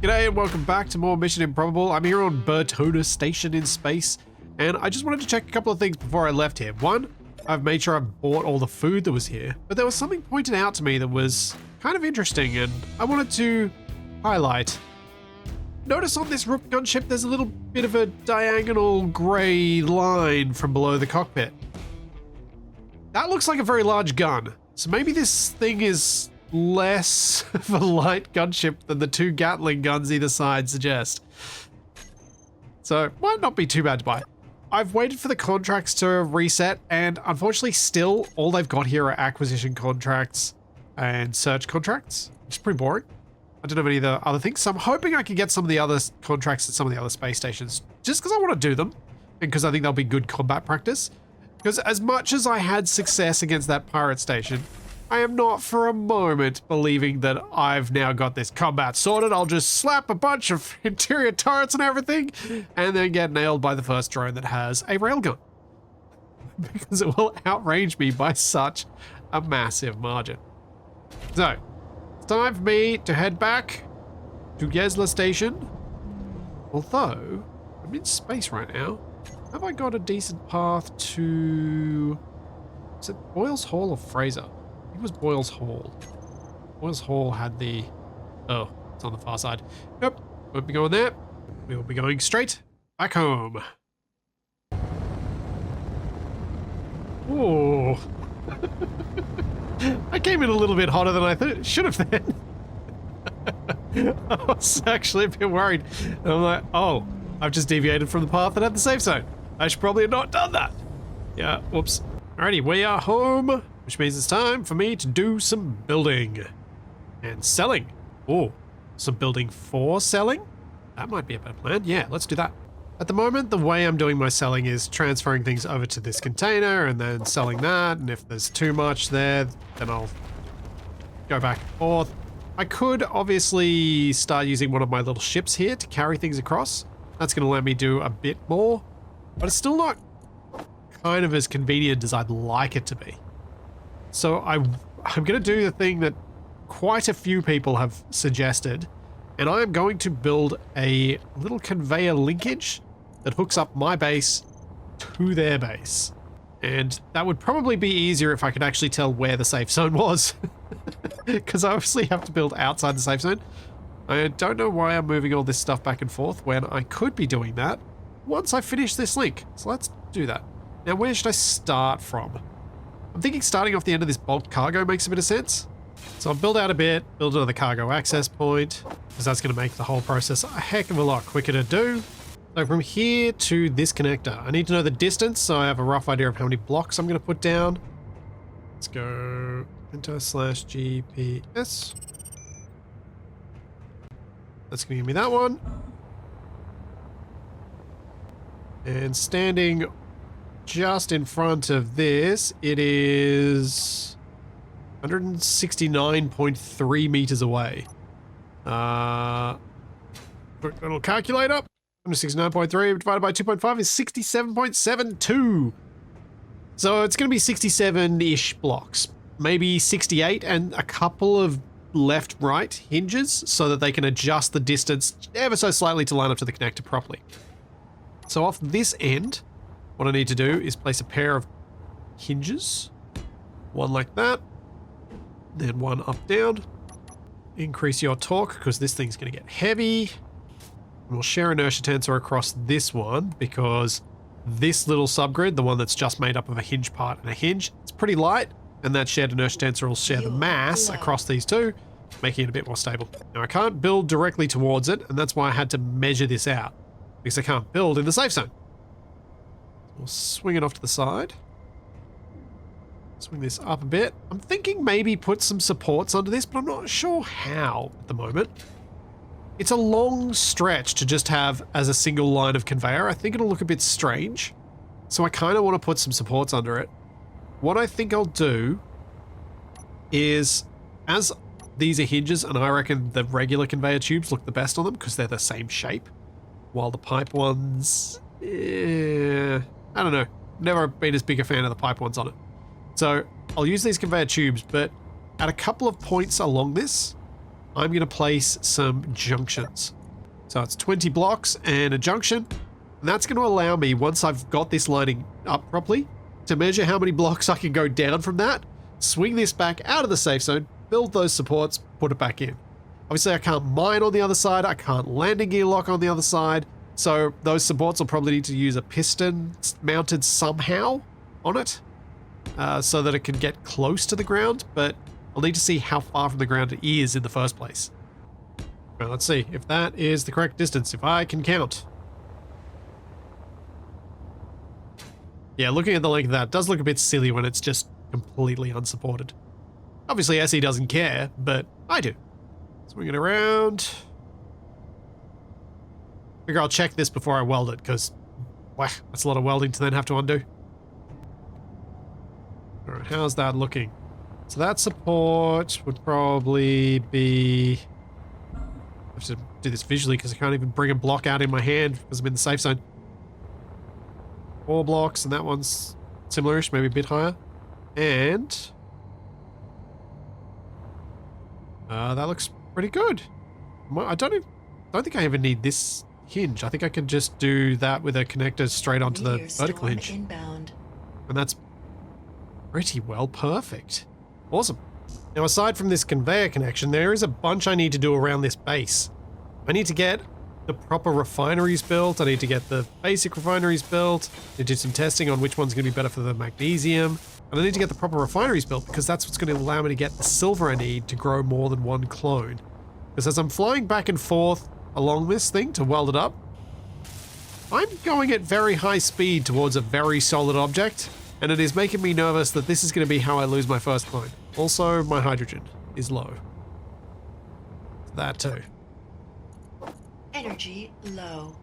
G'day and welcome back to more Mission Improbable. I'm here on Bertona Station in space, and I just wanted to check a couple of things before I left here. One, I've made sure I've bought all the food that was here, but there was something pointed out to me that was kind of interesting, and I wanted to highlight. Notice on this Rook gunship there's a little bit of a diagonal grey line from below the cockpit. That looks like a very large gun, so maybe this thing is less of a light gunship than the two Gatling guns either side suggest. So, might not be too bad to buy. I've waited for the contracts to reset, and unfortunately still all they've got here are acquisition contracts and search contracts, which is pretty boring. I don't have any of the other things, so I'm hoping I can get some of the other contracts at some of the other space stations, just because I want to do them, and because I think they'll be good combat practice. Because as much as I had success against that pirate station, I am not for a moment believing that I've now got this combat sorted. I'll just slap a bunch of interior turrets and everything, and then get nailed by the first drone that has a railgun. Because it will outrange me by such a massive margin. So, it's time for me to head back to Yesla Station. Although, I'm in space right now. Have I got a decent path to... Is it Boyle's Hall or Fraser? I think it was Boyle's Hall. Boyle's Hall had the... Oh, it's on the far side. Nope, won't be going there. We will be going straight back home. Ooh. I came in a little bit hotter than I thought it should have been. I was actually a bit worried. And I'm like, oh, I've just deviated from the path that had the safe zone. I should probably have not done that. Yeah, whoops. Alrighty, we are home, which means it's time for me to do some building and selling. Oh, some building for selling? That might be a better plan. Yeah, let's do that. At the moment, the way I'm doing my selling is transferring things over to this container and then selling that. And if there's too much there, then I'll go back and forth. I could obviously start using one of my little ships here to carry things across. That's going to let me do a bit more, but it's still not kind of as convenient as I'd like it to be. So I'm going to do the thing that quite a few people have suggested, and I am going to build a little conveyor linkage that hooks up my base to their base. And that would probably be easier if I could actually tell where the safe zone was. Because I obviously have to build outside the safe zone. I don't know why I'm moving all this stuff back and forth when I could be doing that once I finish this link. So let's do that. Now, where should I start from? I'm thinking starting off the end of this bulk cargo makes a bit of sense. So I'll build out a bit, build another cargo access point, because that's going to make the whole process a heck of a lot quicker to do. So from here to this connector, I need to know the distance, so I have a rough idea of how many blocks I'm going to put down. Let's go enter/GPS. That's going to give me that one. And standing just in front of this, it is 169.3 meters away. Quick little calculator. 169.3 divided by 2.5 is 67.72. So it's going to be 67-ish blocks. Maybe 68 and a couple of left-right hinges so that they can adjust the distance ever so slightly to line up to the connector properly. So off this end, what I need to do is place a pair of hinges. One like that. Then one up down. Increase your torque because this thing's going to get heavy. And we'll share inertia tensor across this one because this little subgrid, the one that's just made up of a hinge part and a hinge, it's pretty light. And that shared inertia tensor will share the mass across these two, making it a bit more stable. Now I can't build directly towards it, and that's why I had to measure this out, because I can't build in the safe zone. We'll swing it off to the side. Swing this up a bit. I'm thinking maybe put some supports under this, but I'm not sure how at the moment. It's a long stretch to just have as a single line of conveyor. I think it'll look a bit strange. So I kind of want to put some supports under it. What I think I'll do is, as these are hinges, and I reckon the regular conveyor tubes look the best on them because they're the same shape, while the pipe ones, I don't know. Never been as big a fan of the pipe ones on it. So I'll use these conveyor tubes, but at a couple of points along this, I'm going to place some junctions. So it's 20 blocks and a junction. And that's going to allow me, once I've got this lining up properly, to measure how many blocks I can go down from that, swing this back out of the safe zone, build those supports, put it back in. Obviously, I can't mine on the other side. I can't landing gear lock on the other side. So those supports will probably need to use a piston mounted somehow on it so that it can get close to the ground. But I'll need to see how far from the ground it is in the first place. Well, let's see if that is the correct distance, if I can count. Yeah, looking at the length of that does look a bit silly when it's just completely unsupported. Obviously, SE doesn't care, but I do. Swing it around. Figure I'll check this before I weld it, because, wow, that's a lot of welding to then have to undo. Alright, how's that looking? So that support would probably be... I have to do this visually because I can't even bring a block out in my hand because I'm in the safe zone. 4 blocks, and that one's similar-ish, maybe a bit higher. And... that looks pretty good. I don't think I even need this hinge. I think I can just do that with a connector straight onto the vertical hinge. Inbound. And that's pretty well perfect. Awesome. Now, aside from this conveyor connection, there is a bunch I need to do around this base. I need to get the proper refineries built. I need to get the basic refineries built. I need to do some testing on which one's going to be better for the magnesium. And I need to get the proper refineries built because that's what's going to allow me to get the silver I need to grow more than one clone. Because as I'm flying back and forth along this thing to weld it up, I'm going at very high speed towards a very solid object, and it is making me nervous that this is going to be how I lose my first clone. Also, my hydrogen is low. That too. Energy low.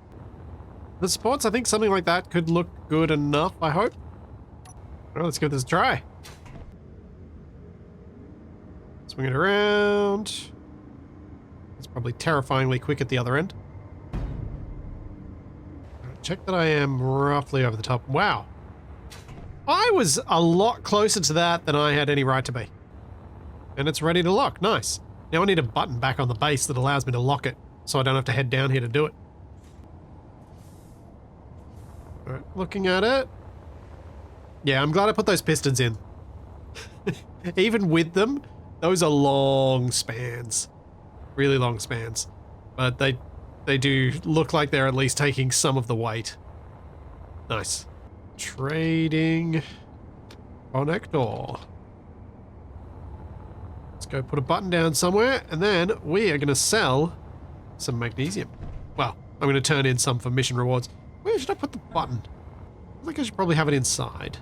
The supports, I think something like that could look good enough, I hope. Well, let's give this a try. Swing it around. It's probably terrifyingly quick at the other end. Check that I am roughly over the top. Wow. I was a lot closer to that than I had any right to be. And it's ready to lock. Nice. Now I need a button back on the base that allows me to lock it, so I don't have to head down here to do it. Alright, looking at it. Yeah, I'm glad I put those pistons in. Even with them, those are long spans. Really long spans. But they do look like they're at least taking some of the weight. Nice. Trading connector. Let's go put a button down somewhere, and then we are going to sell some magnesium. Well, I'm going to turn in some for mission rewards. Where should I put the button? I think I should probably have it inside.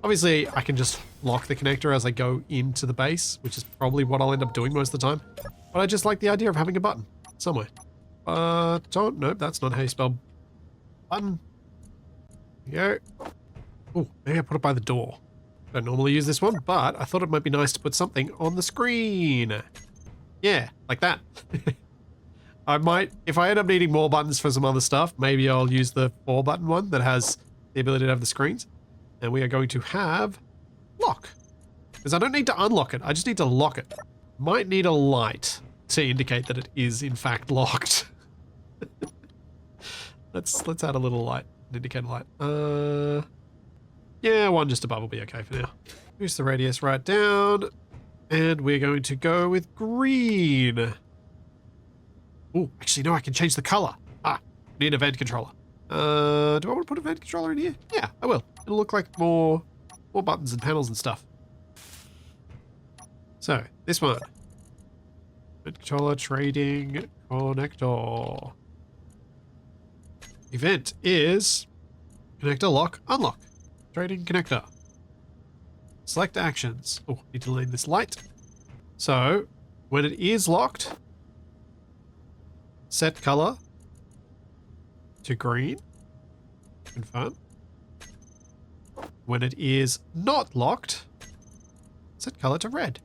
Obviously, I can just lock the connector as I go into the base, which is probably what I'll end up doing most of the time. But I just like the idea of having a button somewhere. Don't, nope, that's not how you spell button. There you go. Oh, maybe I put it by the door. Don't normally use this one, but I thought it might be nice to put something on the screen. Yeah, like that. I might, if I end up needing more buttons for some other stuff, maybe I'll use the 4-button one that has the ability to have the screens. And we are going to have lock. Because I don't need to unlock it, I just need to lock it. Might need a light to indicate that it is in fact locked. Let's add a little light, an indicator light. Yeah, one just above will be okay for now. Use the radius right down. And we're going to go with green. Oh, actually no, I can change the color. Ah, need a vent controller. Do I want to put a vent controller in here? Yeah, I will. It'll look like more buttons and panels and stuff. So, this one. Vent controller, trading, connector. Event is connector, lock, unlock. Trading connector. Select actions. Oh, need to leave this light. So, when it is locked, set color to green. Confirm. When it is not locked, set color to red.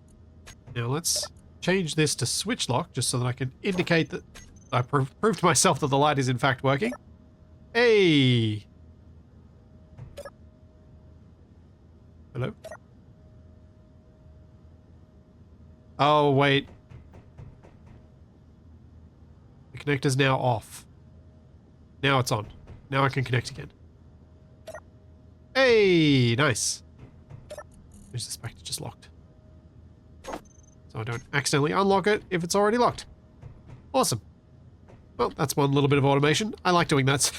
Now let's change this to switch lock just so that I can indicate that I proved to myself that the light is in fact working. Hey! Hello? Oh, wait. The connector's now off. Now it's on. Now I can connect again. Hey, nice. There's this back to just locked. So I don't accidentally unlock it if it's already locked. Awesome. Well, that's one little bit of automation. I like doing that.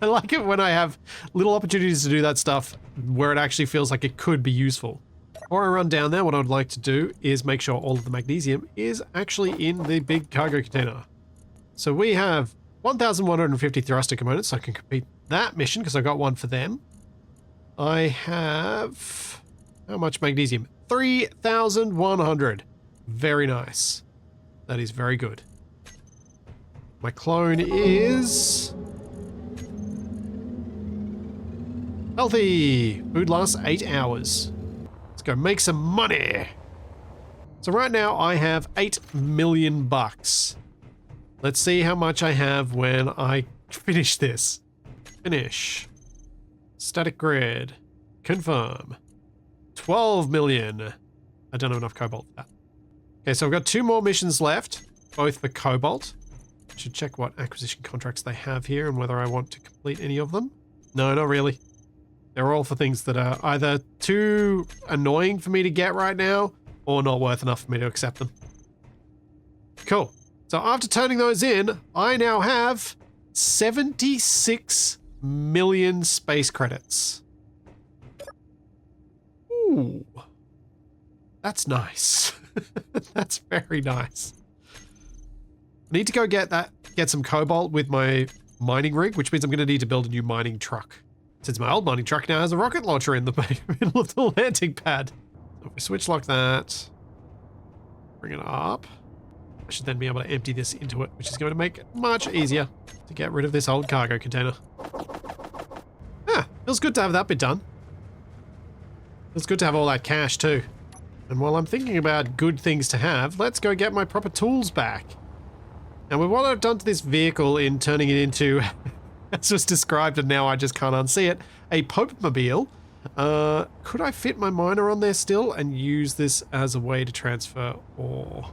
I like it when I have little opportunities to do that stuff where it actually feels like it could be useful. Before I run down there, what I would like to do is make sure all of the magnesium is actually in the big cargo container. So we have 1,150 thruster components, so I can complete that mission because I got one for them. I have... how much magnesium? 3,100. Very nice. That is very good. My clone is... healthy. Food lasts 8 hours. Let's go make some money. So right now I have 8 million bucks. Let's see how much I have when I finish this. Finish. Static grid. Confirm. 12 million. I don't have enough cobalt for that. Okay, so I've got 2 more missions left, both for cobalt. I should check what acquisition contracts they have here and whether I want to complete any of them. No, not really. They're all for things that are either too annoying for me to get right now or not worth enough for me to accept them. Cool. So after turning those in, I now have 76 million space credits. Ooh. That's nice. That's very nice. I need to go get some cobalt with my mining rig, which means I'm going to need to build a new mining truck. Since my old mining truck now has a rocket launcher in the middle of the landing pad. So if we switch lock that, bring it up, I should then be able to empty this into it, which is going to make it much easier to get rid of this old cargo container. Ah, feels good to have that bit done. Feels good to have all that cash too. And while I'm thinking about good things to have, let's go get my proper tools back. And with what I've done to this vehicle in turning it into, as was described and now I just can't unsee it, a Pope-mobile, could I fit my miner on there still and use this as a way to transfer ore?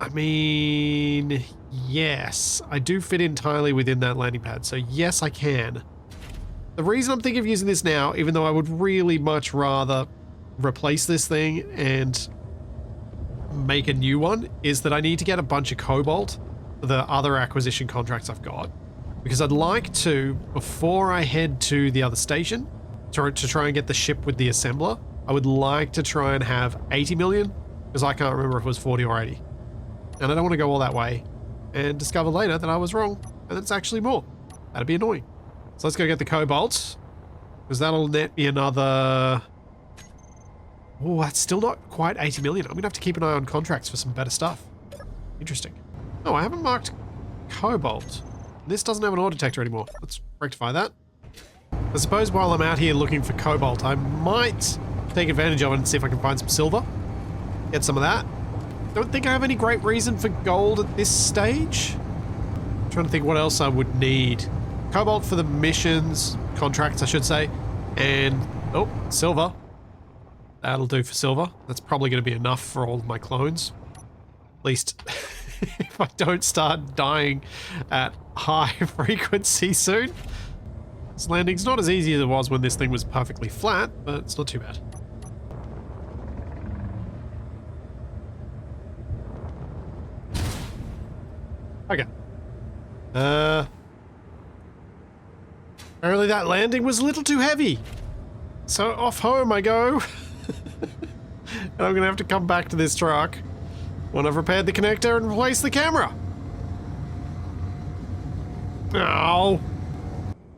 I mean, yes, I do fit entirely within that landing pad, so yes, I can. The reason I'm thinking of using this now, even though I would really much rather replace this thing and make a new one, is that I need to get a bunch of cobalt for the other acquisition contracts I've got. Because I'd like to, before I head to the other station, to try and get the ship with the assembler, I would like to try and have 80 million, because I can't remember if it was 40 or 80. And I don't want to go all that way and discover later that I was wrong and it's actually more. That'd be annoying. So let's go get the cobalt, because that'll net me another... oh, that's still not quite 80 million. I'm going to have to keep an eye on contracts for some better stuff. Interesting. Oh, I haven't marked cobalt. This doesn't have an ore detector anymore. Let's rectify that. I suppose while I'm out here looking for cobalt, I might take advantage of it and see if I can find some silver. Get some of that. Don't think I have any great reason for gold at this stage. I'm trying to think what else I would need. Cobalt for the missions, contracts I should say, and, oh, silver. That'll do for silver. That's probably going to be enough for all of my clones. At least if I don't start dying at high frequency soon. This landing's not as easy as it was when this thing was perfectly flat, but it's not too bad. Okay. Apparently that landing was a little too heavy. So off home I go. And I'm gonna have to come back to this truck when I've repaired the connector and replaced the camera. Oh.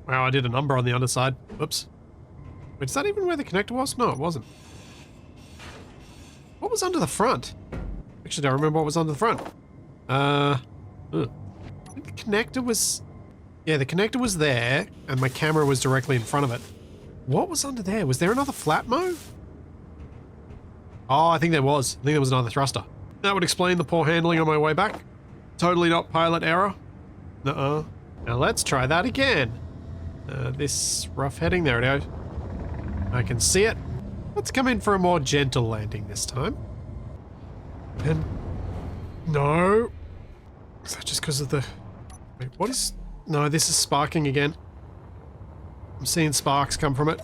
Wow, I did a number on the underside. Whoops. Wait, is that even where the connector was? No, it wasn't. What was under the front? Actually, I don't remember what was under the front. I think the connector was... yeah, the connector was there, and my camera was directly in front of it. What was under there? Was there another flatmo? Oh, I think there was. I think there was another thruster. That would explain the poor handling on my way back. Totally not pilot error. Nuh-uh. Now let's try that again. This rough heading, there it goes. I can see it. Let's come in for a more gentle landing this time. And no. Is that just because of the... Wait, what is... No, this is sparking again. I'm seeing sparks come from it.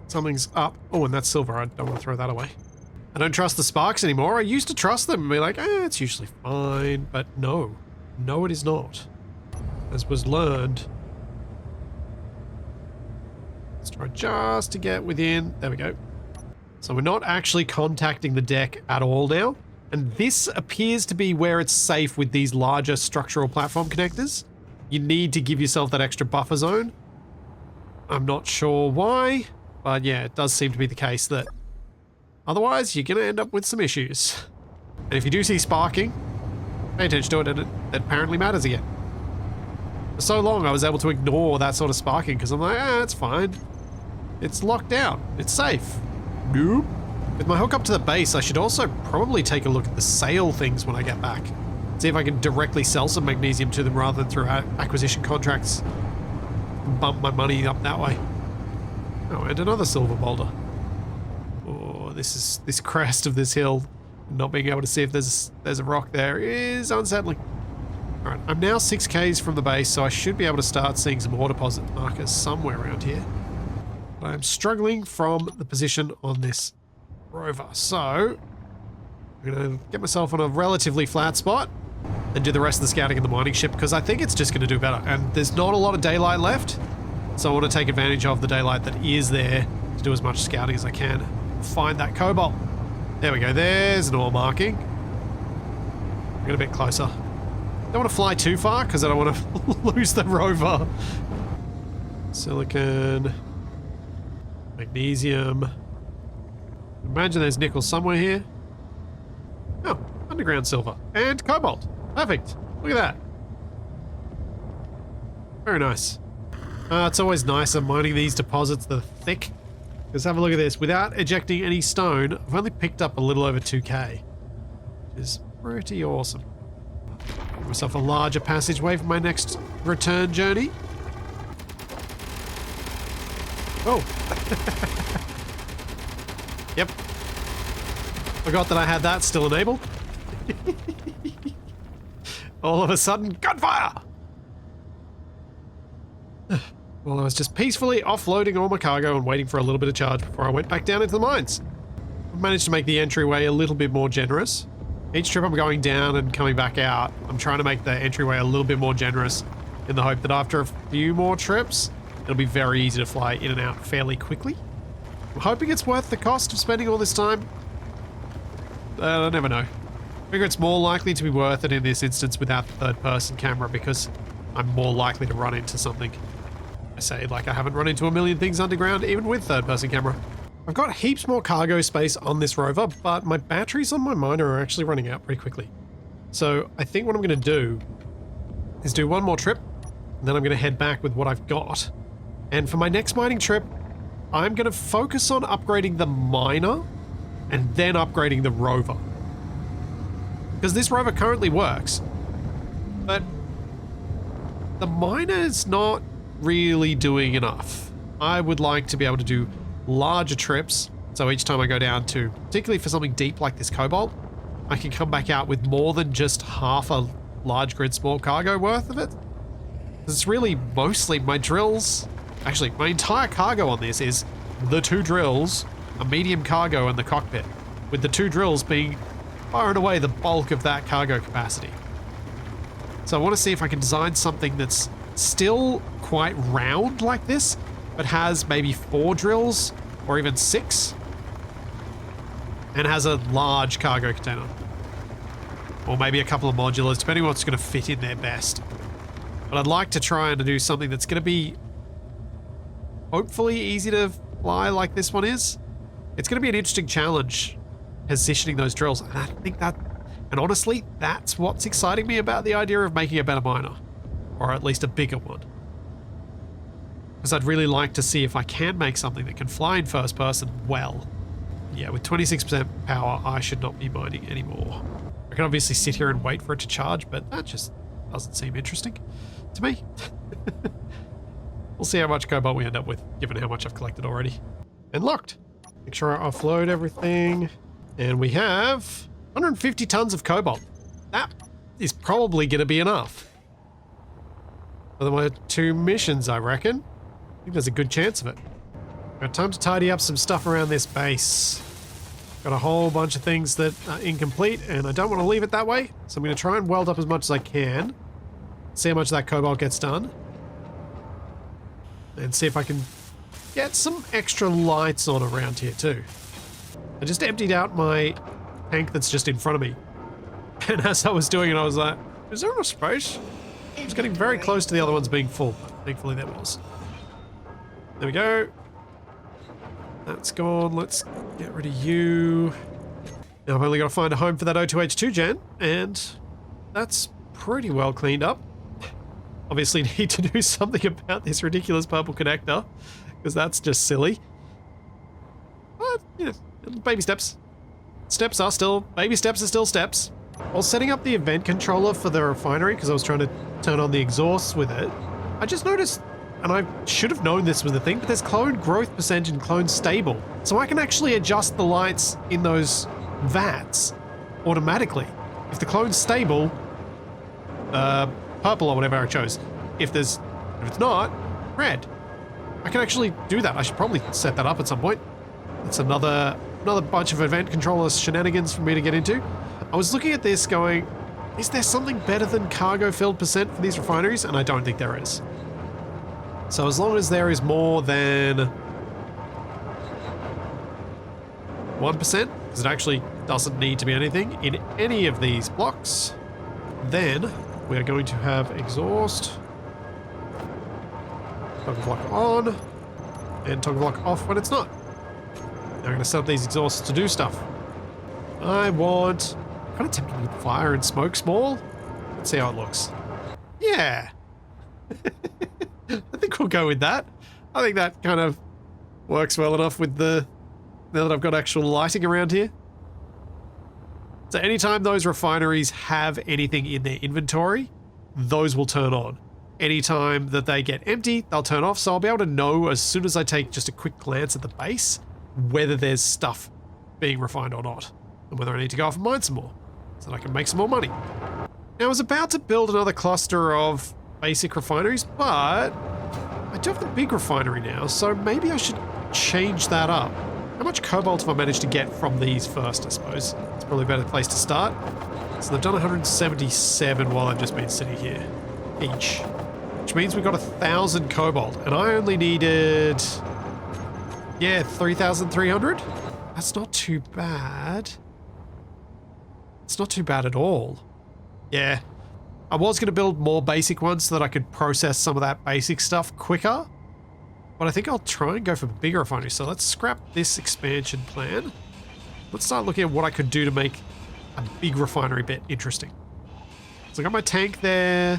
Something's up. Oh, and that's silver. I don't want to throw that away. I don't trust the sparks anymore. I used to trust them and be like, it's usually fine. But no. No, it is not. As was learned. Let's try just to get within. There we go. So we're not actually contacting the deck at all now. And this appears to be where it's safe with these larger structural platform connectors. You need to give yourself that extra buffer zone. I'm not sure why, but yeah, it does seem to be the case that otherwise you're going to end up with some issues. And if you do see sparking, pay attention to it, and it apparently matters again. For so long I was able to ignore that sort of sparking because I'm like, it's fine. It's locked down. It's safe. Nope. With my hook up to the base, I should also probably take a look at the sale things when I get back. See if I can directly sell some magnesium to them rather than through acquisition contracts. Bump my money up that way. Oh, and another silver boulder. Oh, this crest of this hill, not being able to see if there's a rock there is unsettling. Alright, I'm now 6Ks from the base, so I should be able to start seeing some ore deposit markers somewhere around here. But I'm struggling from the position on this rover, so I'm going to get myself on a relatively flat spot and do the rest of the scouting in the mining ship because I think it's just going to do better. And there's not a lot of daylight left, so I want to take advantage of the daylight that is there to do as much scouting as I can. Find that cobalt. There we go. There's an ore marking. Get a bit closer. Don't want to fly too far because I don't want to lose the rover. Silicon. Magnesium. Imagine there's nickel somewhere here. Oh, underground silver. And cobalt. Perfect. Look at that. Very nice. It's always nicer mining these deposits that are thick. Let's have a look at this. Without ejecting any stone, I've only picked up a little over 2K. Which is pretty awesome. Give myself a larger passageway for my next return journey. Oh. Yep. Forgot that I had that still enabled. All of a sudden, gunfire! Well, I was just peacefully offloading all my cargo and waiting for a little bit of charge before I went back down into the mines. I've managed to make the entryway a little bit more generous. Each trip I'm going down and coming back out, I'm trying to make the entryway a little bit more generous in the hope that after a few more trips, it'll be very easy to fly in and out fairly quickly. I'm hoping it's worth the cost of spending all this time. I never know. I figure it's more likely to be worth it in this instance without the third-person camera because I'm more likely to run into something. I say like I haven't run into a million things underground even with third-person camera. I've got heaps more cargo space on this rover, but my batteries on my miner are actually running out pretty quickly. So I think what I'm going to do is do one more trip, and then I'm going to head back with what I've got. And for my next mining trip, I'm going to focus on upgrading the miner and then upgrading the rover. Because this rover currently works, but the miner's not really doing enough. I would like to be able to do larger trips, so each time I go down to, particularly for something deep like this cobalt, I can come back out with more than just half a large grid small cargo worth of it. It's really mostly my drills. Actually, my entire cargo on this is the 2 drills, a medium cargo, and the cockpit, with the 2 drills being far and away the bulk of that cargo capacity. So I want to see if I can design something that's still quite round like this, but has maybe 4 drills or even 6, and has a large cargo container. Or maybe a couple of modulars, depending on what's going to fit in there best. But I'd like to try and do something that's going to be hopefully easy to fly like this one is. It's going to be an interesting challenge positioning those drills, and I think that, and honestly, that's what's exciting me about the idea of making a better miner, or at least a bigger one. Because I'd really like to see if I can make something that can fly in first person well. Yeah, with 26% power, I should not be mining anymore. I can obviously sit here and wait for it to charge, but that just doesn't seem interesting to me. We'll see how much cobalt we end up with, given how much I've collected already. And locked. Make sure I offload everything. And we have 150 tons of cobalt. That is probably going to be enough. For my 2 missions, I reckon. I think there's a good chance of it. Got time to tidy up some stuff around this base. Got a whole bunch of things that are incomplete, and I don't want to leave it that way. So I'm going to try and weld up as much as I can. See how much that cobalt gets done. And see if I can get some extra lights on around here too. I just emptied out my tank that's just in front of me. And as I was doing it, I was like, is there enough space? I was getting very close to the other ones being full. Thankfully there was. There we go. That's gone. Let's get rid of you. Now I've only got to find a home for that O2H2 gen, and that's pretty well cleaned up. Obviously need to do something about this ridiculous purple connector, because that's just silly. But, yeah, baby steps. Baby steps are still steps. While setting up the event controller for the refinery, because I was trying to turn on the exhausts with it, I just noticed, and I should have known this was the thing, but there's clone growth percentage and clone stable. So I can actually adjust the lights in those vats automatically. If the clone's stable, purple or whatever I chose. If it's not, red. I can actually do that. I should probably set that up at some point. That's another bunch of event controller shenanigans for me to get into. I was looking at this going, is there something better than cargo filled percent for these refineries? And I don't think there is. So as long as there is more than 1%, because it actually doesn't need to be anything in any of these blocks, then we are going to have exhaust, toggle block on, and toggle block off when it's not. Now I'm going to set up these exhausts to do stuff. I'm kind of tempted with fire and smoke small. Let's see how it looks. Yeah. I think we'll go with that. I think that kind of works well enough with now that I've got actual lighting around here. So anytime those refineries have anything in their inventory, those will turn on. Anytime that they get empty, they'll turn off. So I'll be able to know as soon as I take just a quick glance at the base, whether there's stuff being refined or not, and whether I need to go off and mine some more, so that I can make some more money. Now I was about to build another cluster of basic refineries, but I do have the big refinery now, so maybe I should change that up. How much cobalt have I managed to get from these first, I suppose? It's probably a better place to start. So they've done 177 while I've just been sitting here, each. Which means we got 1,000 cobalt, and I only needed, yeah, 3,300? That's not too bad. It's not too bad at all. Yeah. I was going to build more basic ones so that I could process some of that basic stuff quicker. But I think I'll try and go for bigger refineries. So let's scrap this expansion plan. Let's start looking at what I could do to make a big refinery bit interesting. So I got my tank there.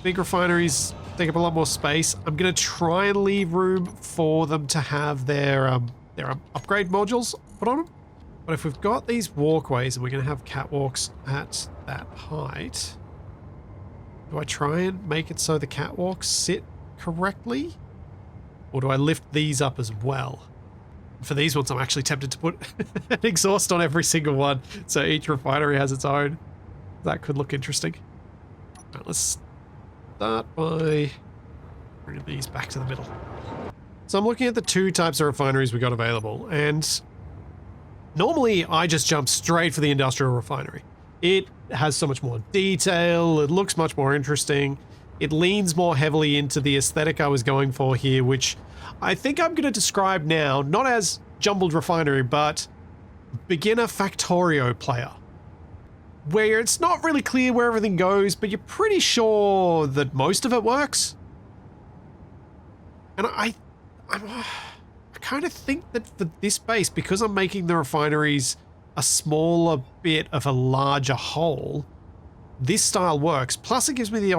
Big refineries take up a lot more space. I'm going to try and leave room for them to have their upgrade modules put on them. But if we've got these walkways and we're going to have catwalks at that height, do I try and make it so the catwalks sit correctly? Or do I lift these up as well? For these ones, I'm actually tempted to put an exhaust on every single one, so each refinery has its own. That could look interesting. Right, let's start by bringing these back to the middle. So I'm looking at the 2 types of refineries we got available, and normally I just jump straight for the industrial refinery. It has so much more detail, it looks much more interesting, it leans more heavily into the aesthetic I was going for here, which I think I'm going to describe now, not as jumbled refinery, but beginner Factorio player. Where it's not really clear where everything goes, but you're pretty sure that most of it works. And I kind of think that for this base, because I'm making the refineries a smaller bit of a larger whole, this style works. Plus it gives me the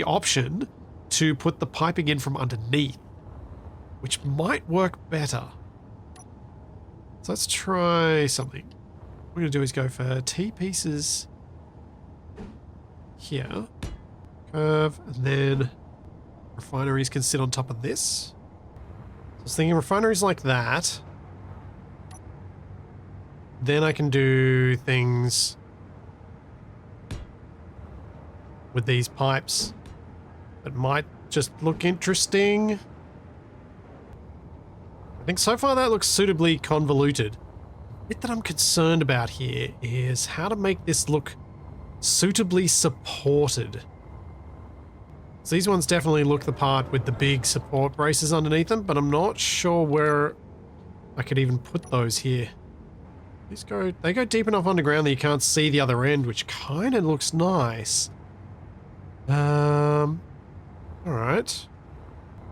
option to put the piping in from underneath, which might work better. So let's try something. What we're going to do is go for T-pieces here, curve, and then refineries can sit on top of this. I was thinking refineries like that. Then I can do things with these pipes that might just look interesting. I think so far that looks suitably convoluted. The bit that I'm concerned about here is how to make this look suitably supported. So these ones definitely look the part with the big support braces underneath them, but I'm not sure where I could even put those here. They go deep enough underground that you can't see the other end, which kind of looks nice. Alright.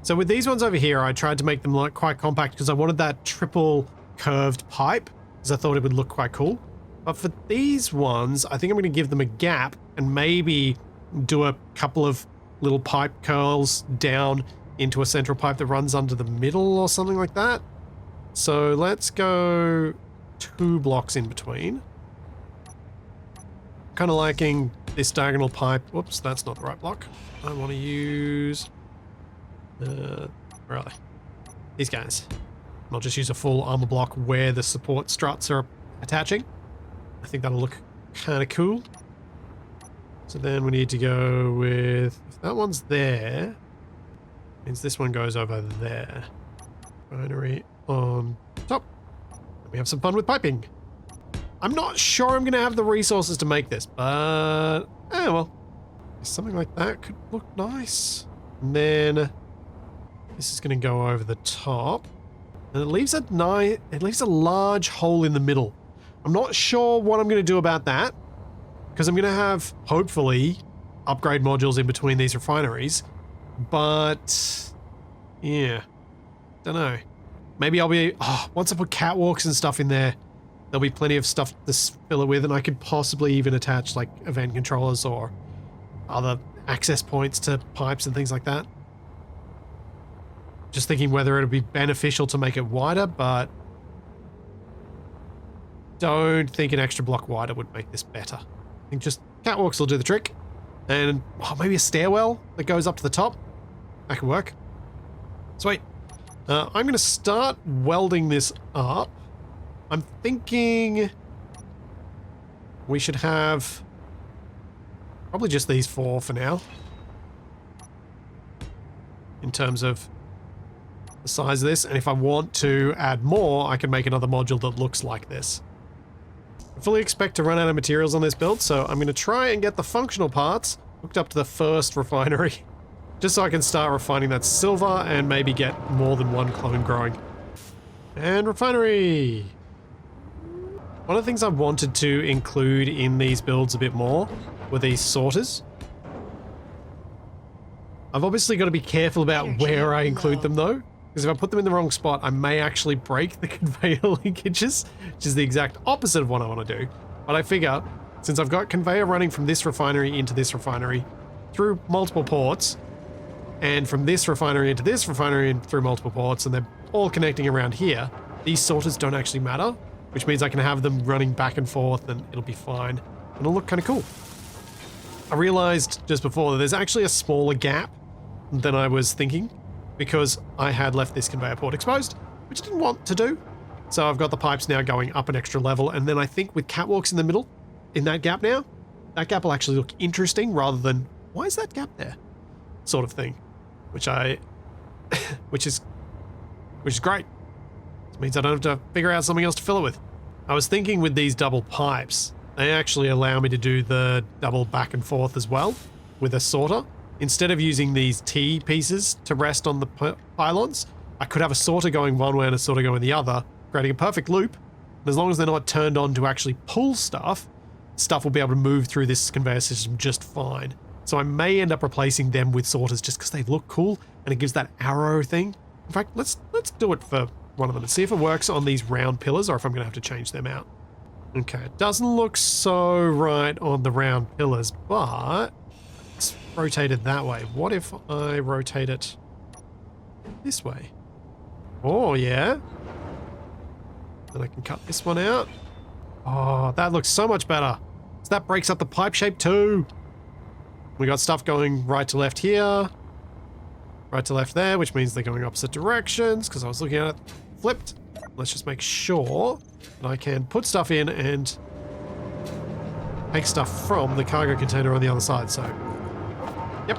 So with these ones over here, I tried to make them look quite compact because I wanted that triple curved pipe, because I thought it would look quite cool. But for these ones, I think I'm going to give them a gap and maybe do a couple of little pipe curls down into a central pipe that runs under the middle or something like that. So let's go 2 blocks in between. Kind of liking this diagonal pipe. Whoops, that's not the right block. I want to use... where are they? These guys. I'll just use a full armor block where the support struts are attaching. I think that'll look kind of cool. So then we need to go with... If that one's there, means this one goes over there. Refinery on top. We have some fun with piping. I'm not sure I'm going to have the resources to make this, but... well. Something like that could look nice. And then... This is going to go over the top. And it leaves a large hole in the middle. I'm not sure what I'm going to do about that. Because I'm going to have, hopefully, upgrade modules in between these refineries. But... yeah. Don't know. Maybe I'll be... once I put catwalks and stuff in there, there'll be plenty of stuff to fill it with, and I could possibly even attach, like, event controllers or other access points to pipes and things like that. Just thinking whether it'll be beneficial to make it wider, but don't think an extra block wider would make this better. I think just catwalks will do the trick. And maybe a stairwell that goes up to the top. That could work. Sweet. I'm going to start welding this up. I'm thinking we should have probably just these 4 for now. In terms of the size of this. And if I want to add more, I can make another module that looks like this. I fully expect to run out of materials on this build, so I'm going to try and get the functional parts hooked up to the first refinery. Just so I can start refining that silver and maybe get more than 1 clone growing. And refinery! One of the things I wanted to include in these builds a bit more were these sorters. I've obviously got to be careful about where I include them though, because if I put them in the wrong spot, I may actually break the conveyor linkages, which is the exact opposite of what I want to do. But I figure, since I've got conveyor running from this refinery into this refinery through multiple ports, and from this refinery into this refinery and through multiple ports, and they're all connecting around here, these sorters don't actually matter, which means I can have them running back and forth and it'll be fine. And it'll look kind of cool. I realized just before that there's actually a smaller gap than I was thinking, because I had left this conveyor port exposed, which I didn't want to do. So I've got the pipes now going up an extra level, and then I think with catwalks in the middle, in that gap now, that gap will actually look interesting rather than, why is that gap there? Sort of thing. Which is great. It means I don't have to figure out something else to fill it with. I was thinking with these double pipes, they actually allow me to do the double back and forth as well with a sorter. Instead of using these T pieces to rest on the pylons, I could have a sorter going one way and a sorter going the other, creating a perfect loop. And as long as they're not turned on to actually pull stuff, stuff will be able to move through this conveyor system just fine. So I may end up replacing them with sorters just because they look cool and it gives that arrow thing. In fact, let's do it for one of them and see if it works on these round pillars or if I'm going to have to change them out. Okay, it doesn't look so right on the round pillars, but it's rotated that way. What if I rotate it this way? Oh, yeah. Then I can cut this one out. Oh, that looks so much better. So that breaks up the pipe shape too. We got stuff going right to left here. right to left there, which means they're going opposite directions because I was looking at it flipped. Let's just make sure that I can put stuff in and take stuff from the cargo container on the other side. So, yep,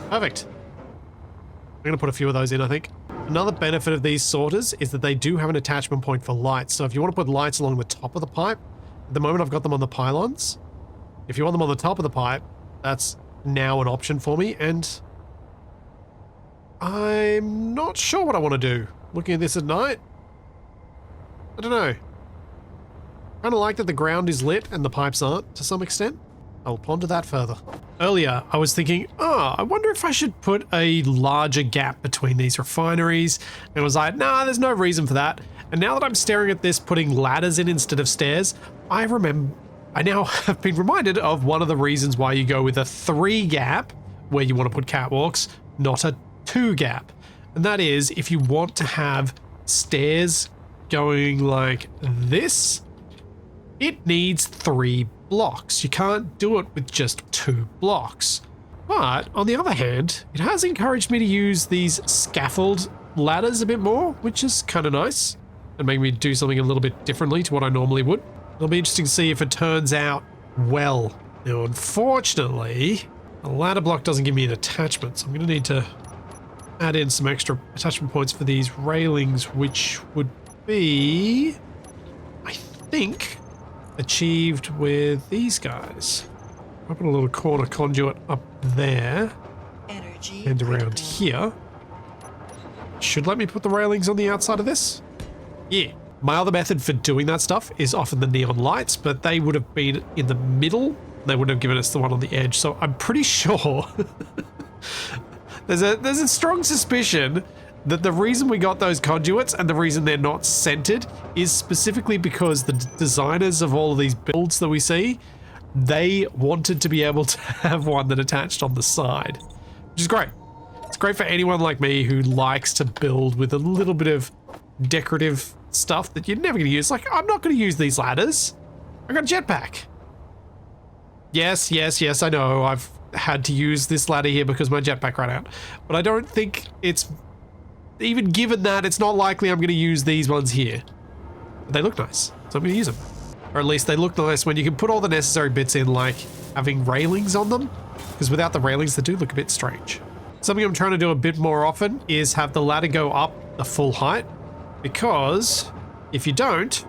perfect. I'm going to put a few of those in, I think. Another benefit of these sorters is that they do have an attachment point for lights. So if you want to put lights along the top of the pipe, at the moment I've got them on the pylons. If you want them on the top of the pipe, that's now an option for me, and I'm not sure what I want to do. Looking at this at night, I don't know. Kind of like that the ground is lit and the pipes aren't to some extent. I'll ponder that further. Earlier, I was thinking, I wonder if I should put a larger gap between these refineries. And I was like, nah, there's no reason for that. And now that I'm staring at this, putting ladders in instead of stairs, I now have been reminded of one of the reasons why you go with a 3 gap where you want to put catwalks, not a 2 gap. And that is if you want to have stairs going like this, it needs 3 blocks. You can't do it with just 2 blocks. But on the other hand, it has encouraged me to use these scaffold ladders a bit more, which is kind of nice and make me do something a little bit differently to what I normally would. It'll be interesting to see if it turns out well. Now, unfortunately, the ladder block doesn't give me an attachment, so I'm going to need to add in some extra attachment points for these railings, which would be, I think, achieved with these guys. I'll put a little corner conduit up there and around here. Should let me put the railings on the outside of this. Yeah. My other method for doing that stuff is often the neon lights, but they would have been in the middle. They wouldn't have given us the one on the edge. So I'm pretty sure there's a strong suspicion that the reason we got those conduits and the reason they're not centered is specifically because the designers of all of these builds that we see, they wanted to be able to have one that attached on the side, which is great. It's great for anyone like me who likes to build with a little bit of decorative stuff that you're never going to use. Like, I'm not going to use these ladders. I got a jetpack. Yes, I know I've had to use this ladder here because my jetpack ran out, but I don't think it's, even given that, it's not likely I'm going to use these ones here. But they look nice, so I'm going to use them. Or at least they look nice when you can put all the necessary bits in, like having railings on them, because without the railings they do look a bit strange. Something I'm trying to do a bit more often is have the ladder go up the full height, because if you don't,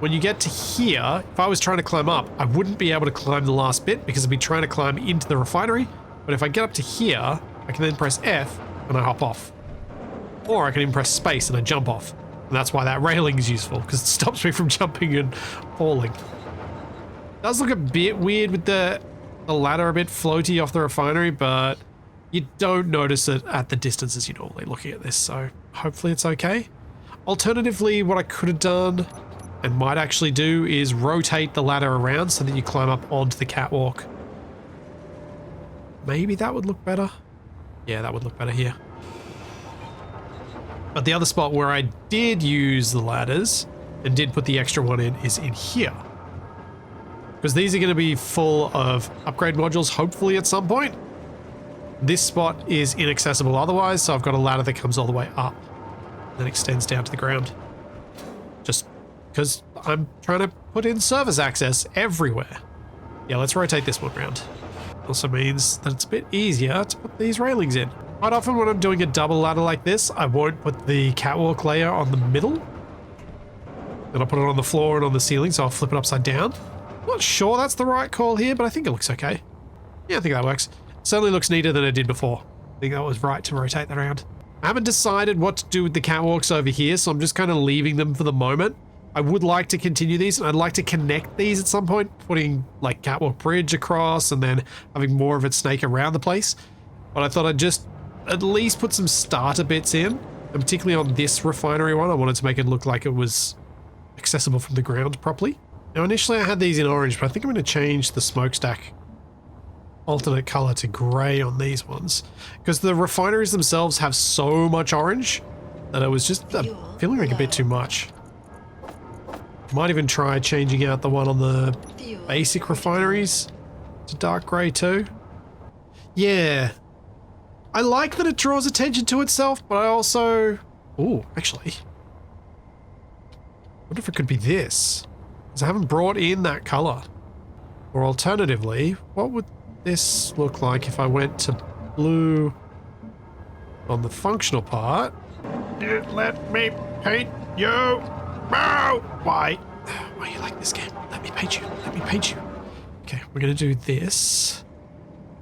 when you get to here, if I was trying to climb up, I wouldn't be able to climb the last bit because I'd be trying to climb into the refinery. But if I get up to here, I can then press F and I hop off. Or I can even press space and I jump off. And that's why that railing is useful, because it stops me from jumping and falling. It does look a bit weird with the ladder a bit floaty off the refinery, but you don't notice it at the distances you're normally looking at this, so hopefully it's okay. Alternatively, what I could have done and might actually do is rotate the ladder around so that you climb up onto the catwalk. Maybe that would look better. Yeah, that would look better here. But the other spot where I did use the ladders and did put the extra one in is in here. Because these are going to be full of upgrade modules, hopefully at some point. This spot is inaccessible otherwise, so I've got a ladder that comes all the way up and then extends down to the ground. Just because I'm trying to put in service access everywhere. Yeah, let's rotate this one around. Also means that it's a bit easier to put these railings in. Quite often when I'm doing a double ladder like this, I won't put the catwalk layer on the middle. Then I'll put it on the floor and on the ceiling, so I'll flip it upside down. Not sure that's the right call here, but I think it looks okay. Yeah, I think that works. Certainly looks neater than it did before. I think that was right to rotate that around. I haven't decided what to do with the catwalks over here, so I'm just kind of leaving them for the moment. I would like to continue these, and I'd like to connect these at some point, putting like catwalk bridge across and then having more of it snake around the place. But I thought I'd just at least put some starter bits in, and particularly on this refinery one, I wanted to make it look like it was accessible from the ground properly. Now initially I had these in orange, but I think I'm going to change the smokestack alternate color to gray on these ones, because the refineries themselves have so much orange that it was just feeling like a bit too much. Might even try changing out the one on the basic refineries to dark gray too. Yeah, I like that it draws attention to itself, but I also... Ooh, actually. I wonder if it could be this. Because I haven't brought in that color. Or alternatively, what would this look like if I went to blue on the functional part? Let me paint you. Oh, why? Why are you like this game? Let me paint you. Let me paint you. Okay, we're going to do this.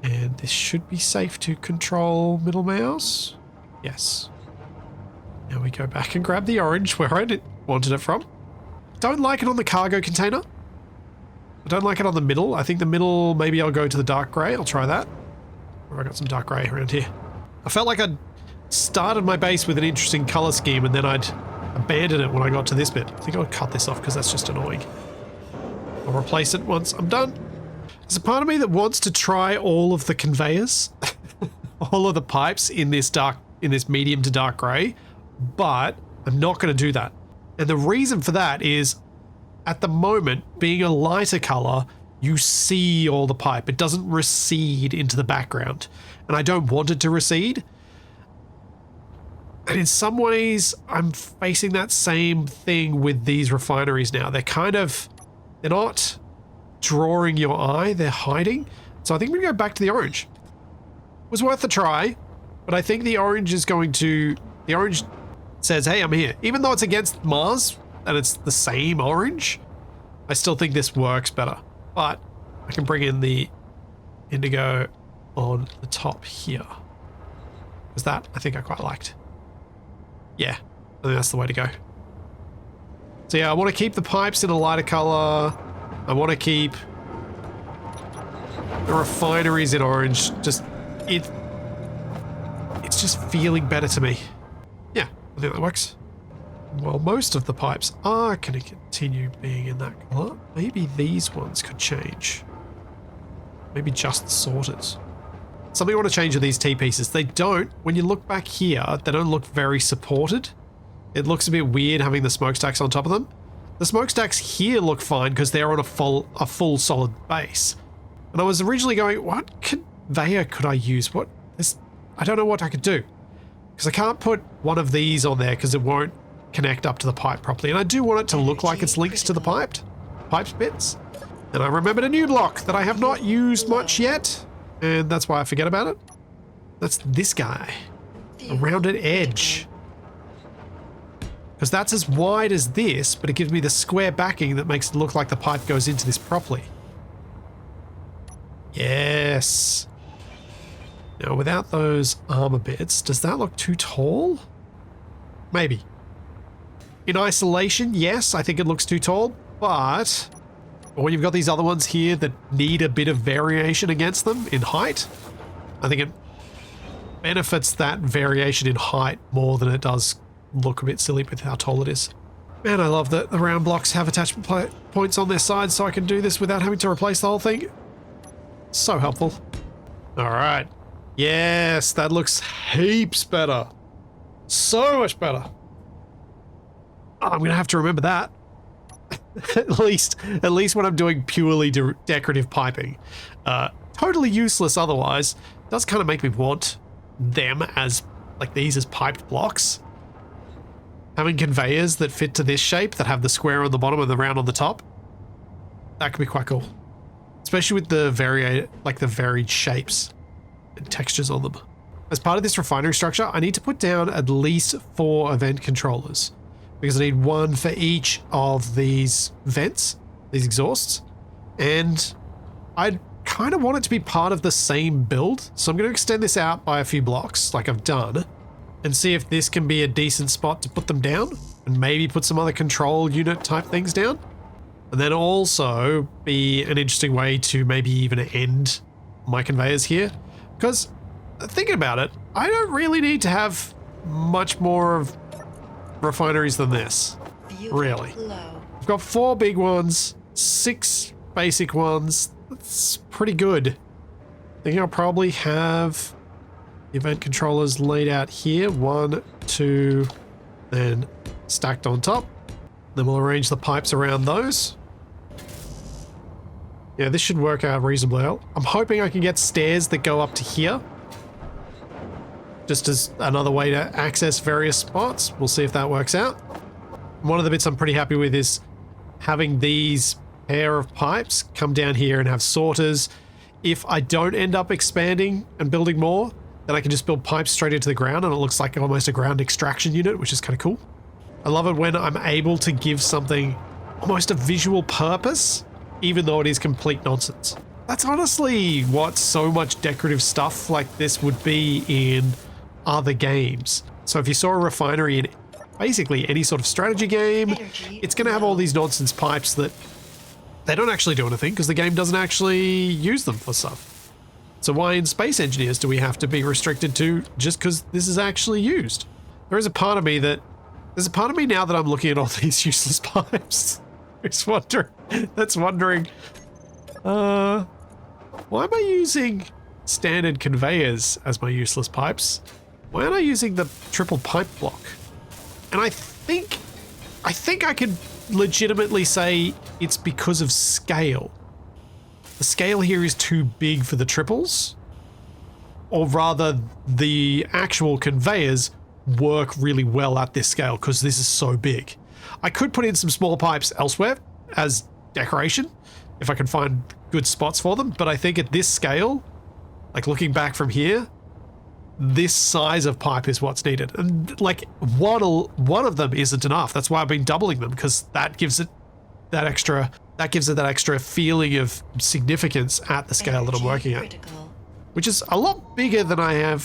And this should be safe to control middle mouse. Yes. Now we go back and grab the orange where I wanted it from. Don't like it on the cargo container. I don't like it on the middle. I think the middle, maybe I'll go to the dark grey. I'll try that. Or I got some dark grey around here. I felt like I'd started my base with an interesting color scheme and then I'd abandon it when I got to this bit. I think I'll cut this off because that's just annoying. I'll replace it once I'm done. There's a part of me that wants to try all of the conveyors, all of the pipes in this medium to dark grey, but I'm not going to do that. And the reason for that is, at the moment, being a lighter color, you see all the pipe. It doesn't recede into the background, and I don't want it to recede. And in some ways, I'm facing that same thing with these refineries now. They're not drawing your eye, they're hiding. So I think we go back to the orange. It was worth a try, but I think the orange says, hey, I'm here. Even though it's against Mars and it's the same orange, I still think this works better. But I can bring in the indigo on the top here. Because that I think I quite liked. Yeah, I think that's the way to go. So yeah, I want to keep the pipes in a lighter color. I want to keep the refineries in orange. It's just feeling better to me. Yeah, I think that works. Well, most of the pipes are going to continue being in that color. Maybe these ones could change. Maybe just the sorters. Something I want to change with these T-pieces. They don't, when you look back here, they don't look very supported. It looks a bit weird having the smokestacks on top of them. The smokestacks here look fine because they're on a full solid base. And I was originally going, what conveyor could I use? I don't know what I could do. Because I can't put one of these on there because it won't connect up to the pipe properly. And I do want it to look like it's linked to the pipes bits. And I remembered a new block that I have not used much yet. And that's why I forget about it. That's this guy. A rounded edge. Because that's as wide as this, but it gives me the square backing that makes it look like the pipe goes into this properly. Yes. Now, without those armor bits, does that look too tall? Maybe. In isolation, yes, I think it looks too tall, but when you've got these other ones here that need a bit of variation against them in height, I think it benefits that variation in height more than it does look a bit silly with how tall it is. Man, I love that the round blocks have attachment points on their sides so I can do this without having to replace the whole thing. So helpful. All right. Yes, that looks heaps better. So much better. Oh, I'm going to have to remember that. at least when I'm doing purely decorative piping. Totally useless otherwise. It does kind of make me want them as, like these as piped blocks. Having conveyors that fit to this shape that have the square on the bottom and the round on the top. That could be quite cool. Especially with the varied shapes and textures on them. As part of this refinery structure, I need to put down at least 4 event controllers. Because I need one for each of these vents, these exhausts. And I kind of want it to be part of the same build. So I'm going to extend this out by a few blocks, like I've done. And see if this can be a decent spot to put them down. And maybe put some other control unit type things down. And then also be an interesting way to maybe even end my conveyors here. Because thinking about it, I don't really need to have much more of refineries than this. Really. I've got 4 big ones, 6 basic ones. That's pretty good. I think I'll probably have the event controllers laid out here. 1, 2, then stacked on top. Then we'll arrange the pipes around those. Yeah, this should work out reasonably well. I'm hoping I can get stairs that go up to here. just as another way to access various spots. We'll see if that works out. One of the bits I'm pretty happy with is having these pair of pipes come down here and have sorters. If I don't end up expanding and building more, then I can just build pipes straight into the ground and it looks like almost a ground extraction unit, which is kind of cool. I love it when I'm able to give something almost a visual purpose, even though it is complete nonsense. That's honestly what so much decorative stuff like this would be in other games. So if you saw a refinery in basically any sort of strategy game, it's going to have all these nonsense pipes that they don't actually do anything because the game doesn't actually use them for stuff. So why in Space Engineers do we have to be restricted to just because this is actually used? There's a part of me now that I'm looking at all these useless pipes. That's wondering, why am I using standard conveyors as my useless pipes? Why aren't I using the triple pipe block? And I think I can legitimately say it's because of scale. The scale here is too big for the triples, or rather the actual conveyors work really well at this scale because this is so big. I could put in some small pipes elsewhere as decoration if I can find good spots for them, but I think at this scale, like looking back from here, this size of pipe is what's needed. And like one of them isn't enough. That's why I've been doubling them, because that gives it that extra feeling of significance at the scale that I'm working at, which is a lot bigger than I'd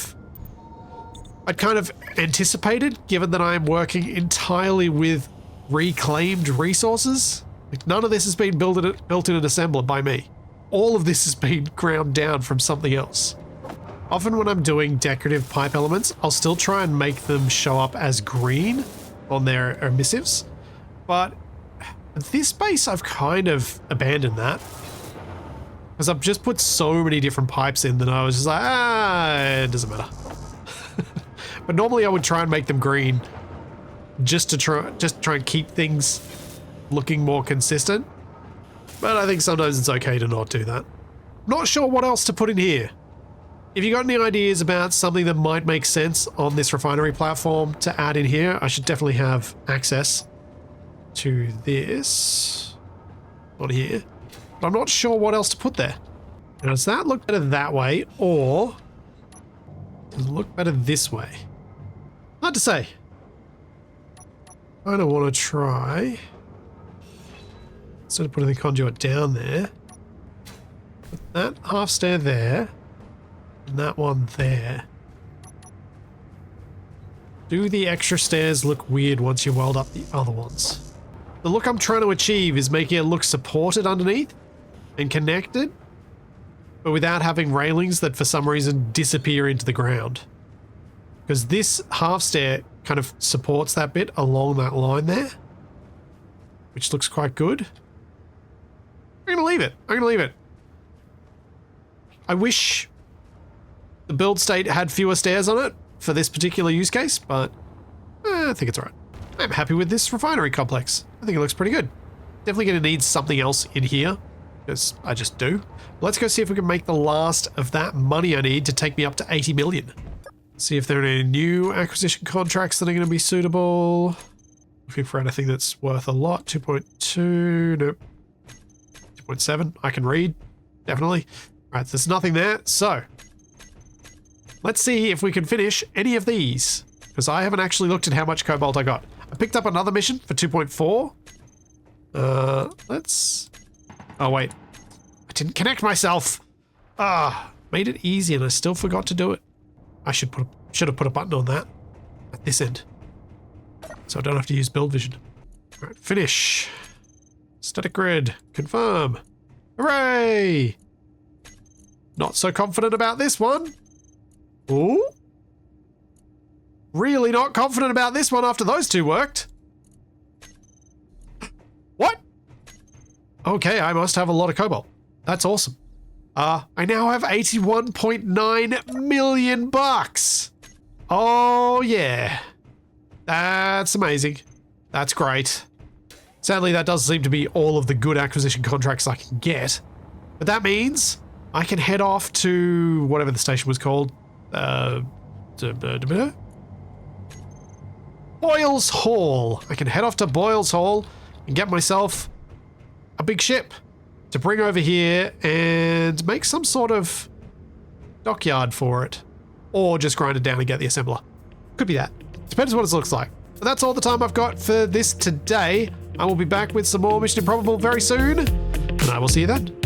kind of anticipated, given that I'm working entirely with reclaimed resources. Like none of this has been built in an assembler by me. All of this has been ground down from something else. Often when I'm doing decorative pipe elements, I'll still try and make them show up as green on their emissives, but at this base I've kind of abandoned that because I've just put so many different pipes in that I was just like, it doesn't matter. But normally I would try and make them green just to try and keep things looking more consistent, but I think sometimes it's okay to not do that. Not sure what else to put in here. If you got any ideas about something that might make sense on this refinery platform to add in here, I should definitely have access to this on here. But I'm not sure what else to put there. Now, does that look better that way, or does it look better this way? Hard to say. I don't want to try. Instead of putting the conduit down there, put that half stair there. And that one there. Do the extra stairs look weird once you weld up the other ones? The look I'm trying to achieve is making it look supported underneath and connected, but without having railings that for some reason disappear into the ground. Because this half stair kind of supports that bit along that line there, which looks quite good. I'm gonna leave it. I wish the build state had fewer stairs on it for this particular use case, but I think it's alright. I'm happy with this refinery complex. I think it looks pretty good. Definitely going to need something else in here, because I just do. Let's go see if we can make the last of that money I need to take me up to 80 million. See if there are any new acquisition contracts that are going to be suitable. Looking for anything that's worth a lot. 2.2, nope. 2.7, I can read, definitely. Alright, there's nothing there, so let's see if we can finish any of these, because I haven't actually looked at how much cobalt I got. I picked up another mission for 2.4. Oh wait, I didn't connect myself. Made it easy and I still forgot to do it. I should have put a button on that at this end, so I don't have to use build vision. All right, finish. Static grid, confirm. Hooray! Not so confident about this one. Ooh? Really not confident about this one after those two worked. What? Okay, I must have a lot of cobalt. That's awesome. I now have 81.9 million bucks. Oh yeah. That's amazing. That's great. Sadly, that does seem to be all of the good acquisition contracts I can get. But that means I can head off to whatever the station was called. Boyle's Hall. I can head off to Boyle's Hall and get myself a big ship to bring over here and make some sort of dockyard for it. Or just grind it down and get the assembler. Could be that. Depends what it looks like. But that's all the time I've got for this today. I will be back with some more Mission Improbable very soon, and I will see you then.